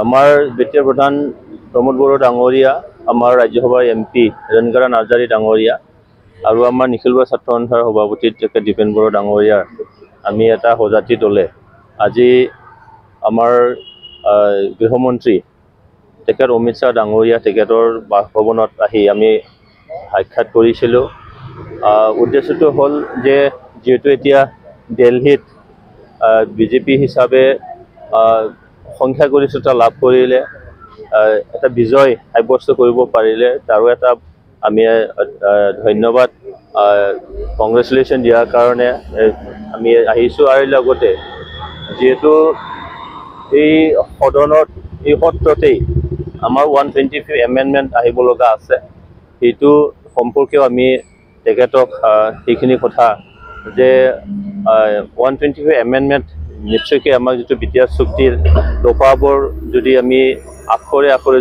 আমাৰ বিত্তীয় প্ৰধান প্ৰমোদ বড়ো ডাঙৰীয়া, আমাৰ ৰাজ্যসভাৰ MP ৰেণুকা নাৰ্জাৰী ডাঙৰীয়া আৰু আমাৰ নিখিল বৰা ছাত্ৰ সন্থাৰ সভাপতি দীপেন বড়ো ডাঙৰীয়াৰ আমি এটা সজাতি দলে আজি আমাৰ গৃহমন্ত্ৰী তেখেত অমিত শ্বাহ ডাঙৰীয়া তেখেতৰ বাসভৱনত আহি আমি সাক্ষাৎ কৰিছিলোঁ। উদ্দেশ্যটো হ'ল যে যিহেতু এতিয়া দিল্লীত বিজেপি হিচাপে সংখ্যাগৰিষ্ঠতা লাভ কৰিলে, এটা বিজয় সাব্যস্ত কৰিব পাৰিলে, তাৰো এটা আমি ধন্যবাদ কংগ্ৰেচুলেশ্যন দিয়াৰ কাৰণে আমি আহিছোঁ। আৰু লগতে যিহেতু এই সদনত এই সত্ৰতেই আমাৰ 125 এমেণ্ডমেণ্ট আহিব লগা আছে, সেইটো সম্পৰ্কেও আমি তেখেতক সেইখিনি কথা যে 125 এমেণ্ডমেণ্ট নিশ্চয়কৈ আমাক যিটো বিটিআৰ চুক্তিৰ দফাবোৰ যদি আমি আখৰে আখৰে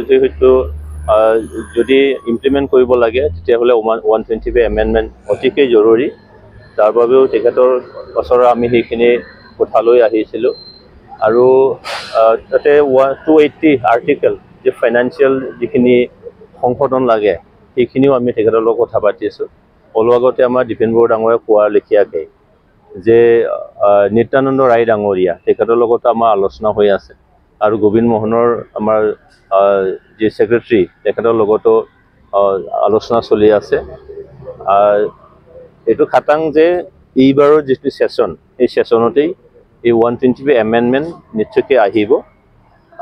যদি ইমপ্লিমেণ্ট কৰিব লাগে, তেতিয়াহ'লে 125 এমেণ্ডমেণ্ট অতিকৈ জৰুৰী। তাৰ বাবেও তেখেতৰ ওচৰত আমি সেইখিনি কথা লৈ আহিছিলোঁ। আৰু তাতে 280 আৰ্টিকেল যে ফাইনেন্সিয়েল যিখিনি সংশোধন লাগে সেইখিনিও আমি তেখেতৰ লগত কথা পাতিছোঁ। অলপ আগতে আমাৰ দীপেন বড়ো ডাঙৰীয়া কোৱাৰ লেখীয়াকৈ যে নিত্যানন্দ ৰায় ডাঙৰীয়া তেখেতৰ লগতো আমাৰ আলোচনা হৈ আছে, আৰু গোবিন্দ মোহনৰ আমাৰ যি ছেক্ৰেটাৰী তেখেতৰ লগতো আলোচনা চলি আছে। এইটো খাটাং যে এইবাৰৰ যিটো ছেশ্যন, এই ছেশ্যনতেই এই 125 এমেণ্ডমেণ্ট নিশ্চয়কৈ আহিব।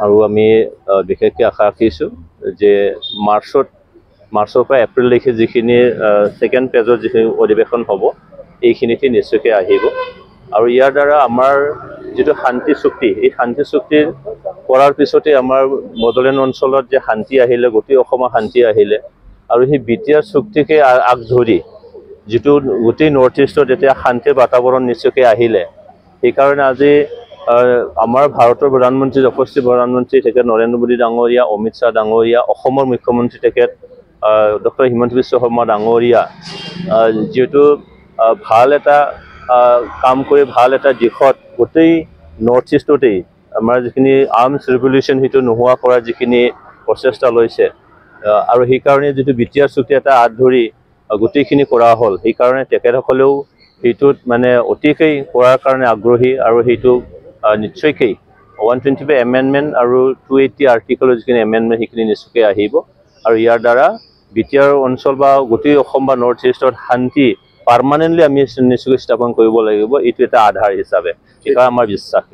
আৰু আমি বিশেষকৈ আশা ৰাখিছোঁ যে মাৰ্চৰ পৰা এপ্ৰিললৈকে যিখিনি ছেকেণ্ড ফেজৰ যিখিনি অধিৱেশন হ'ব এইখিনিতে নিশ্চয়কৈ আহিব। আৰু ইয়াৰ দ্বাৰা আমাৰ যিটো শান্তি চুক্তি, এই শান্তি চুক্তিৰ কৰাৰ পিছতে আমাৰ বড়োলেণ্ড অঞ্চলত যে শান্তি আহিলে, গোটেই অসমত শান্তি আহিলে, আৰু সেই বিটিআৰ চুক্তিকে আগ ধৰি যিটো গোটেই নৰ্থ ইষ্টত এতিয়া শান্তিৰ বাতাবৰণ নিশ্চয়কৈ আহিলে, সেইকাৰণে আজি আমাৰ ভাৰতৰ প্ৰধানমন্ত্ৰী, যশস্বী প্ৰধানমন্ত্ৰী তেখেত নৰেন্দ্ৰ মোদী ডাঙৰীয়া, অমিত শ্বাহ ডাঙৰীয়া, অসমৰ মুখ্যমন্ত্ৰী তেখেত ডক্টৰ হিমন্ত বিশ্ব শৰ্মা ডাঙৰীয়া যিহেতু ভাল এটা কাম কৰি ভাল এটা দিশত গোটেই নৰ্থ ইষ্টতেই আমাৰ যিখিনি আৰ্মছ ৰেভলিউশ্যন সেইটো নোহোৱা কৰাৰ যিখিনি প্ৰচেষ্টা লৈছে, আৰু সেইকাৰণে যিটো বিটিআৰ চুক্তি এটা হাত ধৰি গোটেইখিনি কৰা হ'ল, সেইকাৰণে তেখেতসকলেও সেইটোত মানে অতিকৈ কৰাৰ কাৰণে আগ্ৰহী। আৰু সেইটো নিশ্চয়কৈ 125 এমেণ্ডমেণ্ট আৰু 280 আৰ্টিকেলৰ যিখিনি এমেণ্ডমেণ্ট সেইখিনি নিশ্চয়কৈ আহিব। আৰু ইয়াৰ দ্বাৰা বিটিআৰ অঞ্চল বা গোটেই অসম বা নৰ্থ ইষ্টত শান্তি পাৰ্মানেণ্টলি আমি নিশ্চয়কৈ স্থাপন কৰিব লাগিব। এইটো এটা আধাৰ হিচাপে, সেইকাৰণে আমাৰ বিশ্বাস।